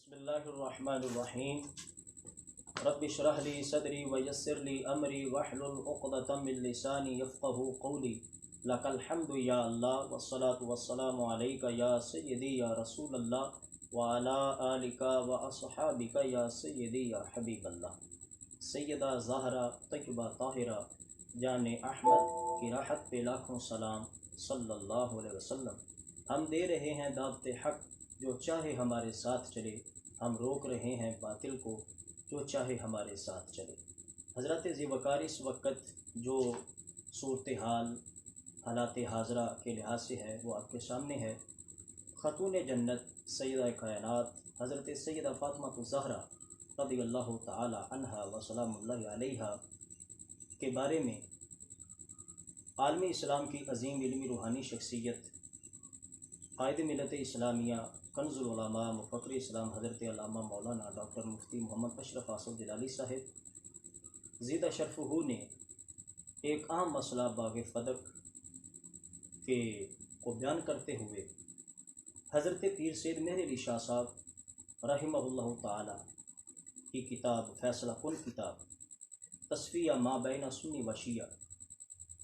بسم اللہ الرحمن الرحیم رب اشرح لی صدری ویسر لی امری واحلل عقدۃ من لسانی یفقهوا قولی لک الحمد یا اللہ والصلاة والسلام علیک یا سیدی یا رسول اللہ وعلی آلک واصحابک یا سیدی یا حبیب اللہ۔ سیدہ زہرا طیبہ طاہرہ جان احمد کی راحت پہ لاکھوں سلام صلی اللہ علیہ وسلم۔ ہم دے رہے ہیں دعوت حق، جو چاہے ہمارے ساتھ چلے، ہم روک رہے ہیں باطل کو، جو چاہے ہمارے ساتھ چلے۔ حضرت ذی وقار اس وقت جو صورتحال حالات حاضرہ کے لحاظ سے ہے وہ آپ کے سامنے ہے۔ خاتون جنت سیدہ کائنات حضرت سیدہ فاطمہ الزہرا رضی اللہ تعالی عنہا و سلام اللہ علیہا کے بارے میں عالم اسلام کی عظیم علمی روحانی شخصیت، قائد ملت اسلامیہ، کنز العلماء، مفکر اسلام حضرت علامہ مولانا ڈاکٹر مفتی محمد اشرف اسد جلالی صاحب زیدہ شرفہ نے ایک اہم مسئلہ باغ فدق کو بیان کرتے ہوئے حضرت پیر سید مہر علی شاہ صاحب رحمہ اللہ تعالی کی کتاب فیصلہ کن کتاب تصفیہ ما بین سنی و شیعہ،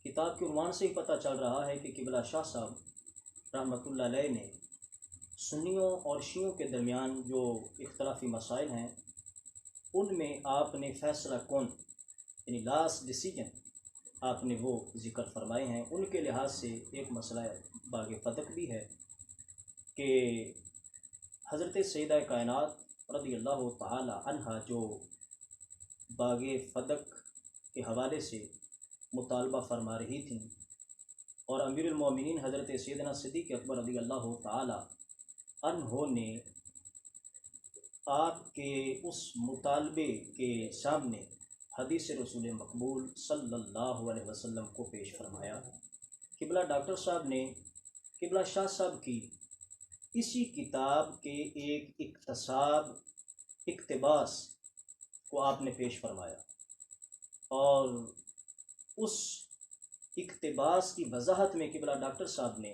کتاب کے عنوان سے ہی پتہ چل رہا ہے کہ قبلہ شاہ صاحب رحمۃ اللہ علیہ نے سنیوں اور شیعوں کے درمیان جو اختلافی مسائل ہیں ان میں آپ نے فیصلہ کن یعنی لاسٹ ڈیسیجن آپ نے وہ ذکر فرمائے ہیں۔ ان کے لحاظ سے ایک مسئلہ باغ فدق بھی ہے کہ حضرت سیدہ کائنات رضی اللہ تعالی عنہا جو باغ فدق کے حوالے سے مطالبہ فرما رہی تھیں اور امیر المومنین حضرت سیدنا صدیق اکبر رضی اللہ تعالی عنہ نے آپ کے اس مطالبے کے سامنے حدیث رسول مقبول صلی اللہ علیہ وسلم کو پیش فرمایا۔ قبلہ ڈاکٹر صاحب نے قبلہ شاہ صاحب کی اسی کتاب کے ایک اقتباس کو آپ نے پیش فرمایا اور اس اقتباس کی وضاحت میں قبلہ ڈاکٹر صاحب نے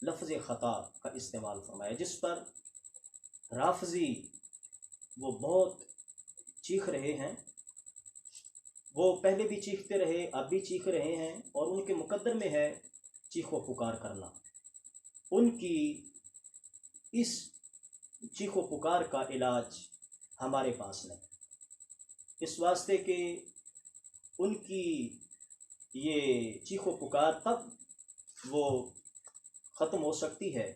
لفظ خطا کا استعمال فرمایا، جس پر رافضی وہ بہت چیخ رہے ہیں۔ وہ پہلے بھی چیختے رہے، اب بھی چیخ رہے ہیں اور ان کے مقدر میں ہے چیخ و پکار کرنا۔ ان کی اس چیخ و پکار کا علاج ہمارے پاس نہیں، اس واسطے کہ ان کی یہ چیخ و پکار تب وہ ختم ہو سکتی ہے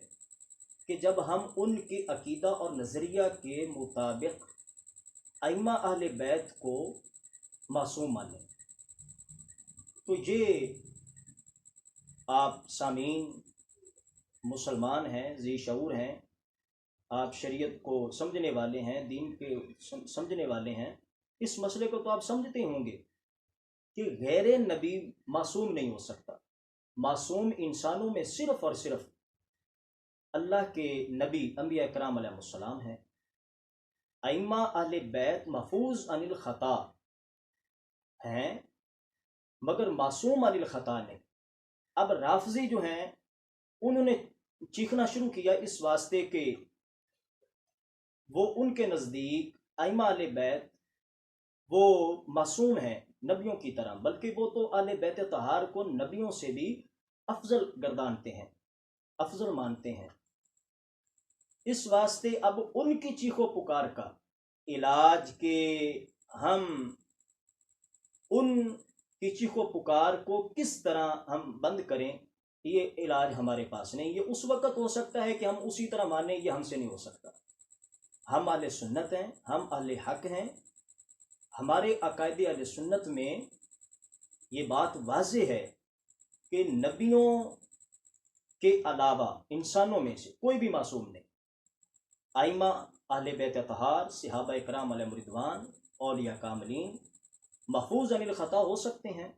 کہ جب ہم ان کے عقیدہ اور نظریہ کے مطابق ائمہ اہل بیت کو معصوم مانیں۔ تو یہ آپ سامعین مسلمان ہیں، ذی شعور ہیں، آپ شریعت کو سمجھنے والے ہیں، دین کے سمجھنے والے ہیں، اس مسئلے کو تو آپ سمجھتے ہوں گے کہ غیر نبی معصوم نہیں ہو سکتا۔ معصوم انسانوں میں صرف اور صرف اللہ کے نبی انبیاء کرام علیہ السلام ہیں۔ ائمہ اہل بیت محفوظ عن الخطا ہیں مگر معصوم عن الخطا نہیں۔ اب رافضی جو ہیں انہوں نے چیخنا شروع کیا اس واسطے کہ وہ ان کے نزدیک ائمہ اہل بیت وہ معصوم ہیں نبیوں کی طرح، بلکہ وہ تو اہل بیت طہار کو نبیوں سے بھی افضل گردانتے ہیں، افضل مانتے ہیں۔ اس واسطے اب ان کی چیخ و پکار کا علاج کہ ہم ان کی چیخ و پکار کو کس طرح ہم بند کریں، یہ علاج ہمارے پاس نہیں۔ یہ اس وقت ہو سکتا ہے کہ ہم اسی طرح مانیں، یہ ہم سے نہیں ہو سکتا۔ ہم اہل سنت ہیں، ہم اہل حق ہیں، ہمارے عقائد اہل سنت میں یہ بات واضح ہے کہ نبیوں کے علاوہ انسانوں میں سے کوئی بھی معصوم نہیں۔ ائمہ اہل بیت طہار، صحابہ کرام علیہم رضوان، اولیاء کاملین محفوظ عن الخطا ہو سکتے ہیں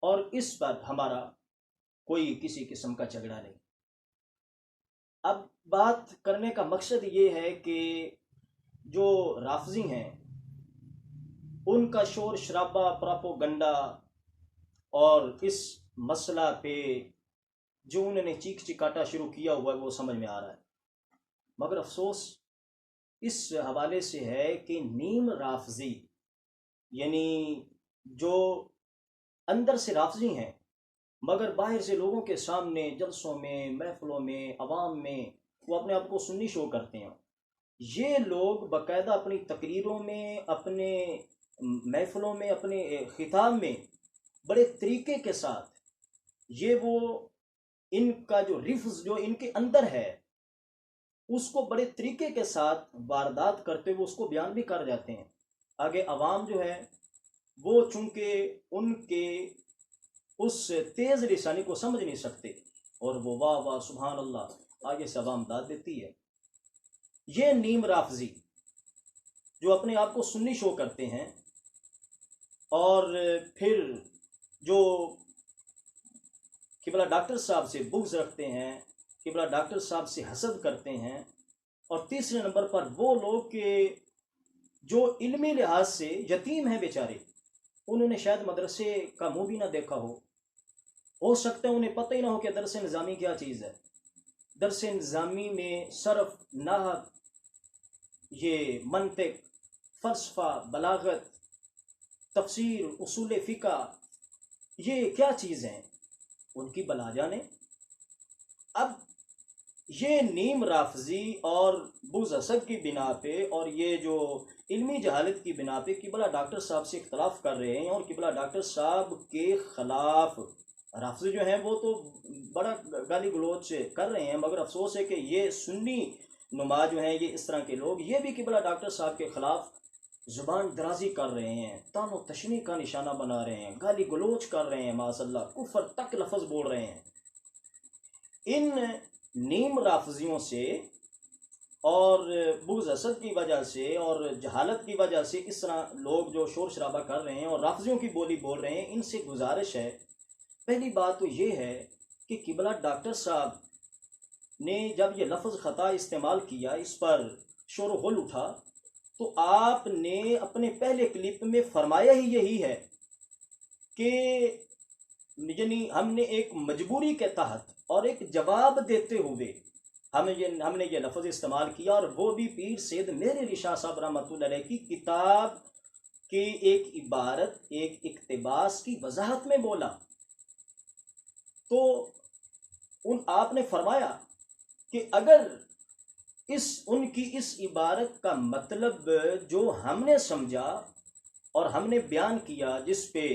اور اس پر ہمارا کوئی کسی قسم کا جھگڑا نہیں۔ اب بات کرنے کا مقصد یہ ہے کہ جو رافضی ہیں ان کا شور شرابہ، پراپوگنڈا اور اس مسئلہ پہ جو انہوں نے چیخ چکاٹا شروع کیا ہوا ہے وہ سمجھ میں آ رہا ہے، مگر افسوس اس حوالے سے ہے کہ نیم رافضی یعنی جو اندر سے رافضی ہیں مگر باہر سے لوگوں کے سامنے جلسوں میں محفلوں میں عوام میں وہ اپنے آپ کو سنی شو کرتے ہیں، یہ لوگ باقاعدہ اپنی تقریروں میں، اپنے محفلوں میں، اپنے خطاب میں بڑے طریقے کے ساتھ یہ وہ ان کا جو رفظ جو ان کے اندر ہے اس کو بڑے طریقے کے ساتھ واردات کرتے ہوئے اس کو بیان بھی کر جاتے ہیں۔ آگے عوام جو ہے وہ چونکہ ان کے اس تیز لسانی کو سمجھ نہیں سکتے اور وہ واہ واہ سبحان اللہ آگے سے عوام داد دیتی ہے۔ یہ نیم رافضی جو اپنے آپ کو سنی شو کرتے ہیں اور پھر جو قبلہ ڈاکٹر صاحب سے بغض رکھتے ہیں، قبلہ ڈاکٹر صاحب سے حسد کرتے ہیں، اور تیسرے نمبر پر وہ لوگ کہ جو علمی لحاظ سے یتیم ہیں بیچارے، انہوں نے شاید مدرسے کا منہ بھی نہ دیکھا ہو سکتا ہے انہیں پتہ ہی نہ ہو کہ درس نظامی کیا چیز ہے۔ درس نظامی میں صرف نحو، یہ منطق، فلسفہ، بلاغت، تفسیر، اصول فقہ، یہ کیا چیز ہیں ان کی بلا جانے۔ اب یہ نیم رافضی اور بغض حسد کی بنا پہ اور یہ جو علمی جہالت کی بنا پہ قبلہ ڈاکٹر صاحب سے اختلاف کر رہے ہیں اور قبلہ ڈاکٹر صاحب کے خلاف رافضی جو ہیں وہ تو بڑا گالی گلوچ کر رہے ہیں، مگر افسوس ہے کہ یہ سنی نما جو ہیں، یہ اس طرح کے لوگ، یہ بھی قبلہ ڈاکٹر صاحب کے خلاف زبان درازی کر رہے ہیں، تان و تشنیع کا نشانہ بنا رہے ہیں، گالی گلوچ کر رہے ہیں، معاذ اللہ کفر تک لفظ بول رہے ہیں۔ ان نیم رافضیوں سے اور بغض حسد کی وجہ سے اور جہالت کی وجہ سے اس طرح لوگ جو شور شرابہ کر رہے ہیں اور رافضیوں کی بولی بول رہے ہیں، ان سے گزارش ہے، پہلی بات تو یہ ہے کہ قبلہ ڈاکٹر صاحب نے جب یہ لفظ خطا استعمال کیا، اس پر شور و غل اٹھا، تو آپ نے اپنے پہلے کلپ میں فرمایا ہی یہی ہے کہ یعنی ہم نے ایک مجبوری کے تحت اور ایک جواب دیتے ہوئے ہم نے یہ لفظ استعمال کیا، اور وہ بھی پیر سید مہر علی شاہ صاحب رحمۃ اللہ علیہ کی کتاب کی ایک عبارت، ایک اقتباس کی وضاحت میں بولا۔ تو آپ نے فرمایا کہ اگر ان کی اس عبارت کا مطلب جو ہم نے سمجھا اور ہم نے بیان کیا، جس پہ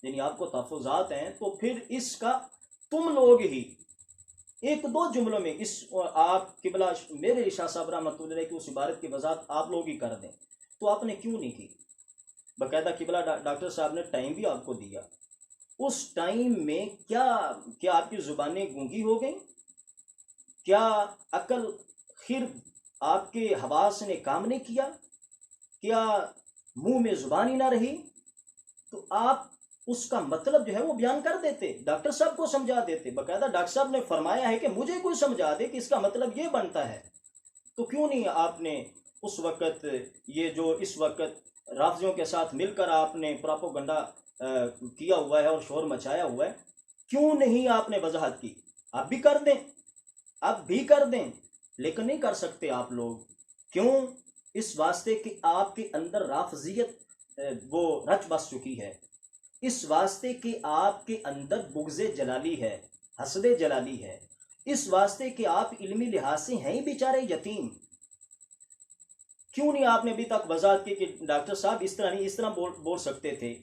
یعنی آپ کو تحفظات ہیں، تو پھر اس کا تم لوگ ہی ایک دو جملوں میں اس آپ قبلہ میرے شاہ صاحب رحمۃ اللہ علیہ کی اس عبارت کی وضاحت آپ لوگ ہی کر دیں۔ تو آپ نے کیوں نہیں کی؟ باقاعدہ قبلہ ڈاکٹر صاحب نے ٹائم بھی آپ کو دیا، اس ٹائم میں کیا آپ کی زبانیں گونگی ہو گئیں؟ کیا عقل خرد آپ کے حواس نے کام نہیں کیا؟ کیا منہ میں زبان ہی نہ رہی؟ تو آپ اس کا مطلب جو ہے وہ بیان کر دیتے، ڈاکٹر صاحب کو سمجھا دیتے۔ باقاعدہ ڈاکٹر صاحب نے فرمایا ہے کہ مجھے کوئی سمجھا دے کہ اس کا مطلب یہ بنتا ہے، تو کیوں نہیں آپ نے اس وقت یہ جو اس وقت رافضیوں کے ساتھ مل کر آپ نے پراپوگنڈا کیا ہوا ہے اور شور مچایا ہوا ہے، کیوں نہیں آپ نے وضاحت کی؟ آپ بھی کر دیں، آپ بھی کر دیں، لیکن نہیں کر سکتے آپ لوگ۔ کیوں؟ اس واسطے کہ آپ کے اندر رافضیت وہ رچ بس چکی ہے، اس واسطے کہ آپ کے اندر بغض جلالی ہے، حسد جلالی ہے، اس واسطے کہ آپ علمی لحاظ سے ہیں ہی بیچارے یتیم۔ کیوں نہیں آپ نے ابھی تک وضاحت کی کہ ڈاکٹر صاحب اس طرح نہیں، اس طرح بول سکتے تھے؟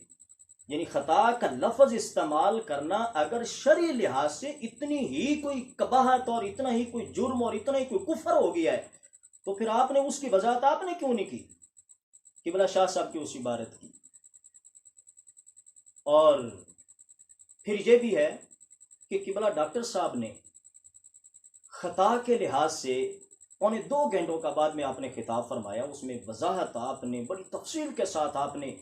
یعنی خطا کا لفظ استعمال کرنا اگر شرعی لحاظ سے اتنی ہی کوئی قباحت اور اتنا ہی کوئی جرم اور اتنا ہی کوئی کفر ہو گیا ہے، تو پھر آپ نے اس کی وضاحت آپ نے کیوں نہیں کی؟ قبلہ شاہ صاحب کی اس عبارت کی۔ اور پھر یہ بھی ہے کہ قبلہ ڈاکٹر صاحب نے خطا کے لحاظ سے 2 گھنٹوں کا بعد میں آپ نے خطاب فرمایا، اس میں وضاحت آپ نے بڑی تفصیل کے ساتھ آپ نے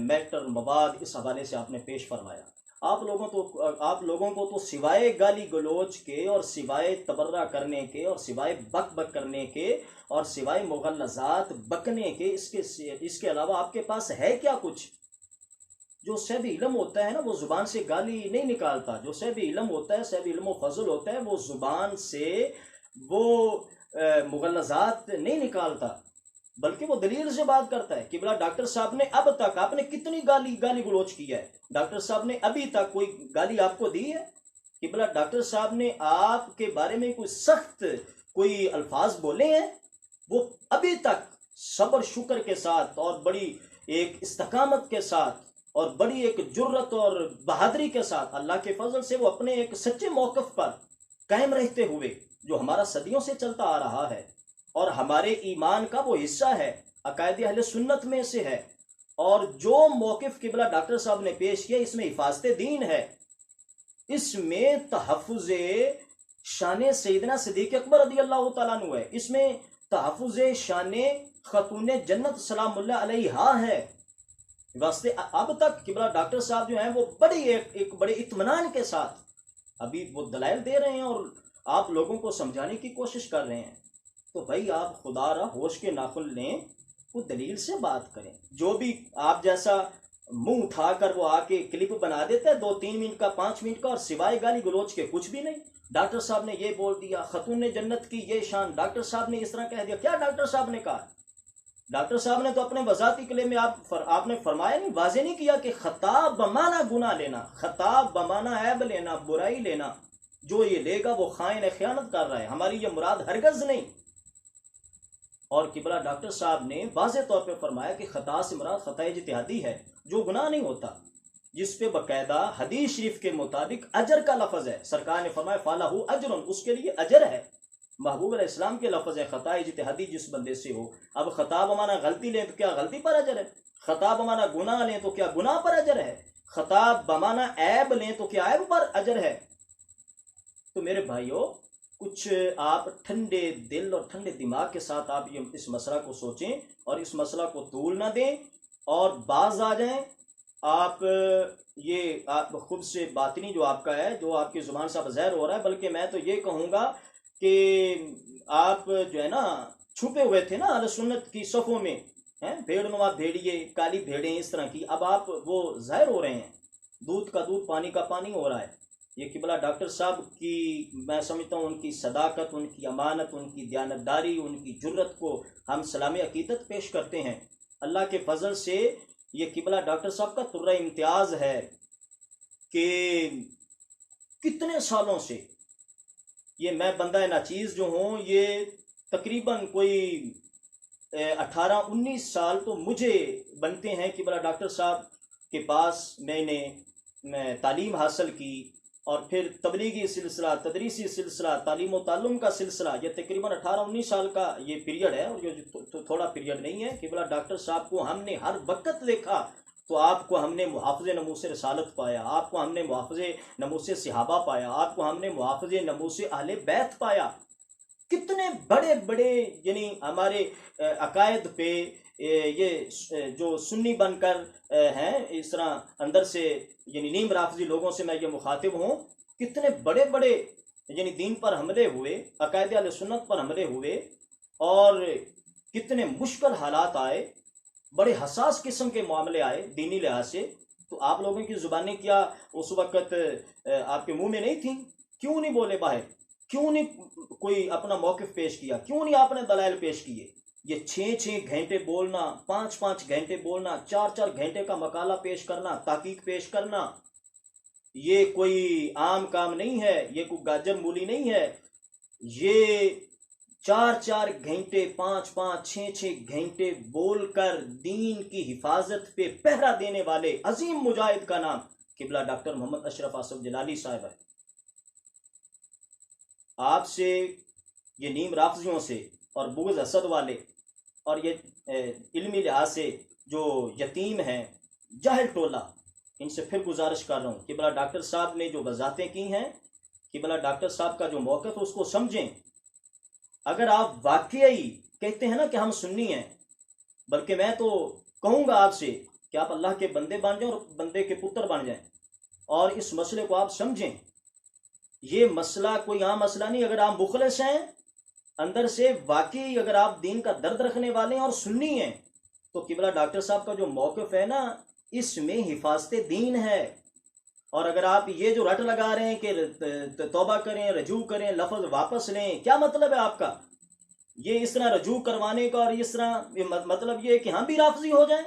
میٹر مواد اس حوالے سے آپ نے پیش فرمایا۔ آپ لوگوں کو تو سوائے گالی گلوچ کے اور سوائے تبرہ کرنے کے اور سوائے بک کرنے کے اور سوائے مغلظات بکنے کے اس کے علاوہ آپ کے پاس ہے کیا کچھ؟ جو صاحب علم ہوتا ہے نا، وہ زبان سے گالی نہیں نکالتا۔ جو صاحب علم ہوتا ہے، صاحب علم و فضل ہوتا ہے، وہ زبان سے وہ مغلظات نہیں نکالتا۔ بلکہ وہ دلیل سے بات کرتا ہے کہ بلا ڈاکٹر صاحب نے اب تک آپ نے کتنی گالی گلوچ کیا ہے، ڈاکٹر صاحب نے ابھی تک کوئی گالی آپ کو دی ہے؟ کہ بلا ڈاکٹر صاحب نے آپ کے بارے میں کوئی سخت کوئی الفاظ بولے ہیں؟ وہ ابھی تک صبر شکر کے ساتھ اور بڑی ایک استقامت کے ساتھ اور بڑی ایک جرت اور بہادری کے ساتھ اللہ کے فضل سے وہ اپنے ایک سچے موقف پر قائم رہتے ہوئے، جو ہمارا صدیوں سے چلتا آ رہا ہے اور ہمارے ایمان کا وہ حصہ ہے، عقائد اہل سنت میں سے ہے، اور جو موقف قبلہ ڈاکٹر صاحب نے پیش کیا اس میں حفاظت دین ہے، اس میں تحفظ شان سیدنا صدیق اکبر رضی اللہ تعالیٰ عنہ ہے، اس میں تحفظ شان خاتون جنت سلام اللہ علیہا ہے۔ واسطے اب تک قبلہ ڈاکٹر صاحب جو ہیں وہ ایک بڑے اطمینان کے ساتھ ابھی وہ دلائل دے رہے ہیں اور آپ لوگوں کو سمجھانے کی کوشش کر رہے ہیں۔ تو بھائی آپ خدا را ہوش کے ناخن لیں، وہ دلیل سے بات کریں۔ جو بھی آپ جیسا منہ اٹھا کر وہ آ کے کلپ بنا دیتا ہے 2-3 منٹ کا 5 منٹ کا، اور سوائے گالی گلوچ کے کچھ بھی نہیں۔ ڈاکٹر صاحب نے یہ بول دیا، خاتون جنت کی یہ شان، ڈاکٹر صاحب نے اس طرح کہہ دیا۔ کیا ڈاکٹر صاحب نے کہا؟ ڈاکٹر صاحب نے تو اپنے وضاحتی کلیم میں آپ نے فرمایا نہیں، واضح نہیں کیا کہ خطا بمانا گناہ لینا، خطا بمانا عیب لینا، برائی لینا، جو یہ لے گا وہ خائن خیانت کر رہا ہے، ہماری یہ مراد ہرگز نہیں۔ اور قبلہ ڈاکٹر صاحب نے واضح طور پہ فرمایا کہ خطا سے مراد خطا اجتہادی ہے، جو گناہ نہیں ہوتا، جس پہ باقاعدہ حدیث شریف کے مطابق اجر کا لفظ ہے۔ سرکار نے فرمایا فَلَهُ أَجْرٌ، اس کے لیے اجر ہے۔ محبوب علیہ السلام کے لفظ ہے خطا اجتہادی جس بندے سے ہو۔ اب خطا بمانا غلطی لیں تو کیا غلطی پر اجر ہے؟ خطا بمانا گناہ لیں تو کیا گناہ پر اجر ہے؟ خطا بمانا عیب لیں تو کیا عیب پر اجر ہے؟ تو میرے بھائیوں، کچھ آپ ٹھنڈے دل اور ٹھنڈے دماغ کے ساتھ آپ اس مسئلہ کو سوچیں اور اس مسئلہ کو طول نہ دیں اور باز آ جائیں۔ آپ خود سے باطنی جو آپ کا ہے، جو آپ کی زبان سے ظاہر ہو رہا ہے، بلکہ میں تو یہ کہوں گا کہ آپ جو ہے نا چھپے ہوئے تھے نا اہل سنت کی صفوں میں، بھیڑ نما بھیڑیے، کالی بھیڑیں اس طرح کی، اب آپ وہ ظاہر ہو رہے ہیں، دودھ کا دودھ پانی کا پانی ہو رہا ہے۔ یہ قبلہ ڈاکٹر صاحب کی میں سمجھتا ہوں ان کی صداقت، ان کی امانت، ان کی دیانتداری، ان کی جرت کو ہم سلام عقیدت پیش کرتے ہیں۔ اللہ کے فضل سے یہ قبلہ ڈاکٹر صاحب کا طرہ امتیاز ہے کہ کتنے سالوں سے یہ میں بندہ ناچیز جو ہوں، یہ تقریباً کوئی 18-19 سال تو مجھے بنتے ہیں قبلہ ڈاکٹر صاحب کے پاس میں نے تعلیم حاصل کی، اور پھر تبلیغی سلسلہ، تدریسی سلسلہ، تعلیم و تعلم کا سلسلہ، یہ تقریباً 18-19 سال کا یہ پیریڈ ہے، اور یہ تھوڑا پیریڈ نہیں ہے۔ قبلہ ڈاکٹر صاحب کو ہم نے ہر وقت دیکھا تو آپ کو ہم نے محافظ نموس رسالت پایا، آپ کو ہم نے محافظ نموس صحابہ پایا، آپ کو ہم نے محافظ نموس اہل بیت پایا۔ کتنے بڑے بڑے یعنی ہمارے عقائد پہ یہ جو سنی بن کر ہیں، اس طرح اندر سے یعنی نیم رافضی لوگوں سے میں یہ مخاطب ہوں، کتنے بڑے بڑے یعنی دین پر حملے ہوئے، عقائد اہل سنت پر حملے ہوئے، اور کتنے مشکل حالات آئے، بڑے حساس قسم کے معاملے آئے دینی لحاظ سے۔ تو آپ لوگوں کی زبانیں کیا اس وقت آپ کے منہ میں نہیں تھیں؟ کیوں نہیں بولے باہر؟ کیوں نہیں کوئی اپنا موقف پیش کیا؟ کیوں نہیں آپ نے دلائل پیش کیے؟ یہ 6 گھنٹے بولنا، 5 گھنٹے بولنا، 4 گھنٹے کا مقالہ پیش کرنا، تحقیق پیش کرنا، یہ کوئی عام کام نہیں ہے، یہ کوئی گاجر مولی نہیں ہے۔ یہ 4 گھنٹے، 5-6 گھنٹے بول کر دین کی حفاظت پہ پہرا دینے والے عظیم مجاہد کا نام قبلہ ڈاکٹر محمد اشرف آصف جلالی صاحب ہے۔ آپ سے یہ نیم رافضیوں سے اور بغض حسد والے اور یہ علمی لحاظ سے جو یتیم ہیں، جاہل ٹولہ، ان سے پھر گزارش کر رہا ہوں، قبلہ ڈاکٹر صاحب نے جو وضاحتیں کی ہیں، قبلہ ڈاکٹر صاحب کا جو موقف ہے اس کو سمجھیں۔ اگر آپ واقعی کہتے ہیں نا کہ ہم سنی ہیں، بلکہ میں تو کہوں گا آپ سے کہ آپ اللہ کے بندے بن جائیں اور بندے کے پتر بن جائیں، اور اس مسئلے کو آپ سمجھیں۔ یہ مسئلہ کوئی عام مسئلہ نہیں۔ اگر آپ مخلص ہیں اندر سے، واقعی اگر آپ دین کا درد رکھنے والے ہیں اور سنی ہیں، تو قبلہ ڈاکٹر صاحب کا جو موقف ہے نا، اس میں حفاظت دین ہے۔ اور اگر آپ یہ جو رٹ لگا رہے ہیں کہ توبہ کریں، رجوع کریں، لفظ واپس لیں، کیا مطلب ہے آپ کا؟ یہ اس طرح رجوع کروانے کا اور اس طرح مطلب یہ ہے کہ ہم بھی رافضی ہو جائیں؟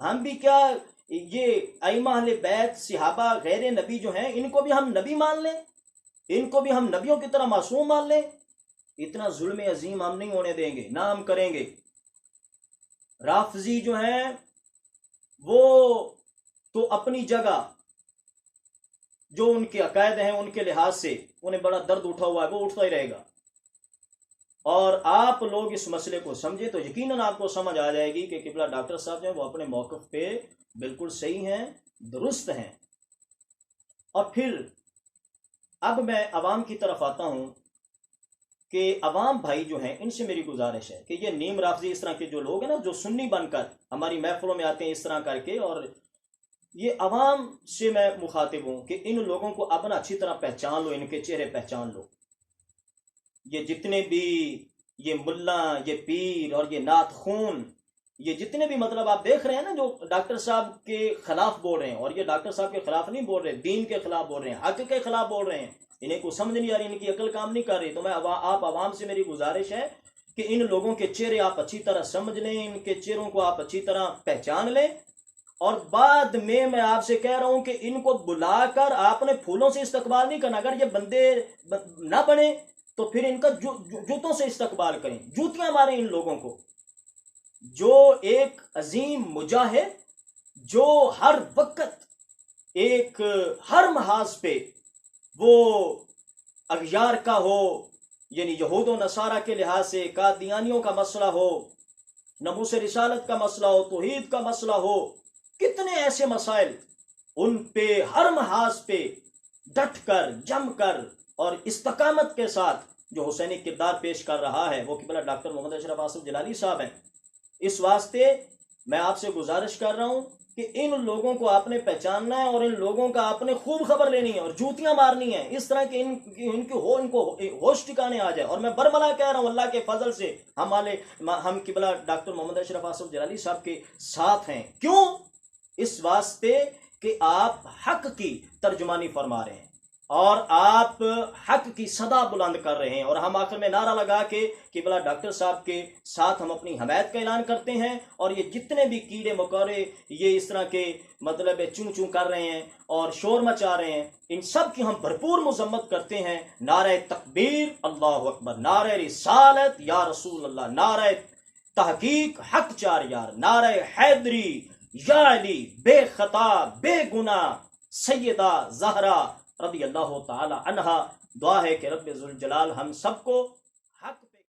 ہم بھی کیا یہ ائمہ اہل بیت صحابہ غیر نبی جو ہیں ان کو بھی ہم نبی مان لیں، ان کو بھی ہم نبیوں کی طرح معصوم مان لیں؟ اتنا ظلم عظیم ہم نہیں ہونے دیں گے، نہ ہم کریں گے۔ رافضی جو ہیں وہ تو اپنی جگہ جو ان کے عقائد ہیں ان کے لحاظ سے انہیں بڑا درد اٹھا ہوا ہے، وہ اٹھتا ہی رہے گا، اور آپ لوگ اس مسئلے کو سمجھے تو یقیناً آپ کو سمجھ آ جائے گی کہ قبلہ ڈاکٹر صاحب جو ہیں وہ اپنے موقف پہ بالکل صحیح ہیں، درست ہیں۔ اور پھر اب میں عوام کی طرف آتا ہوں کہ عوام بھائی جو ہیں ان سے میری گزارش ہے کہ یہ نیم رافضی اس طرح کے جو لوگ ہیں نا، جو سنی بن کر ہماری محفلوں میں آتے ہیں اس طرح کر کے، اور یہ عوام سے میں مخاطب ہوں کہ ان لوگوں کو اپنا اچھی طرح پہچان لو، ان کے چہرے پہچان لو۔ یہ جتنے بھی یہ ملا، یہ پیر اور یہ نعت خون، یہ جتنے بھی مطلب آپ دیکھ رہے ہیں نا جو ڈاکٹر صاحب کے خلاف بول رہے ہیں، اور یہ ڈاکٹر صاحب کے خلاف نہیں بول رہے، دین کے خلاف بول رہے ہیں، حق کے خلاف بول رہے ہیں، انہیں کو سمجھ نہیں آ رہی، ان کی عقل کام نہیں کر رہی۔ تو میں آپ عوام سے میری گزارش ہے کہ ان لوگوں کے چہرے آپ اچھی طرح سمجھ لیں، ان کے چہروں کو آپ اچھی طرح پہچان لیں، اور بعد میں آپ سے کہہ رہا ہوں کہ ان کو بلا کر آپ نے پھولوں سے استقبال نہیں کرنا۔ اگر یہ بندے نہ بنے تو پھر ان کا جوتوں سے استقبال کریں، جوتیاں ماریں ان لوگوں کو۔ جو ایک عظیم مجاہد جو ہر وقت ایک ہر محاذ پہ وہ اغیار کا ہو، یعنی یہود و نصارہ کے لحاظ سے، قادیانیوں کا مسئلہ ہو، ناموس رسالت کا مسئلہ ہو، توحید کا مسئلہ ہو، کتنے ایسے مسائل ان پہ ہر محاذ پہ ڈٹ کر جم کر اور استقامت کے ساتھ جو حسینی کردار پیش کر رہا ہے وہ قبلہ ڈاکٹر محمد اشرف آصف جلالی صاحب ہیں۔ اس واسطے میں آپ سے گزارش کر رہا ہوں کہ ان لوگوں کو آپ نے پہچاننا ہے، اور ان لوگوں کا آپ نے خوب خبر لینی ہے اور جوتیاں مارنی ہیں، اس طرح کہ ان کو ہوش ٹھکانے آ جائے۔ اور میں برملا کہہ رہا ہوں اللہ کے فضل سے ہم قبلہ ڈاکٹر محمد اشرف آصف جلالی صاحب کے ساتھ ہیں۔ کیوں؟ اس واسطے کہ آپ حق کی ترجمانی فرما رہے ہیں اور آپ حق کی صدا بلند کر رہے ہیں، اور ہم آخر میں نعرہ لگا کے قبلہ ڈاکٹر صاحب کے ساتھ ہم اپنی حمایت کا اعلان کرتے ہیں۔ اور یہ جتنے بھی کیڑے مکوڑے یہ اس طرح کے مطلب چوں چوں کر رہے ہیں اور شور مچا رہے ہیں، ان سب کی ہم بھرپور مذمت کرتے ہیں۔ نعرہ تکبیر اللہ اکبر، نعرہ رسالت یا رسول اللہ، نعرہ تحقیق حق چار یار، نعرہ حیدری یا علی بے خطا بے گناہ سیدہ زہرا رضی اللہ تعالی عنہا۔ دعا ہے کہ رب ذوالجلال ہم سب کو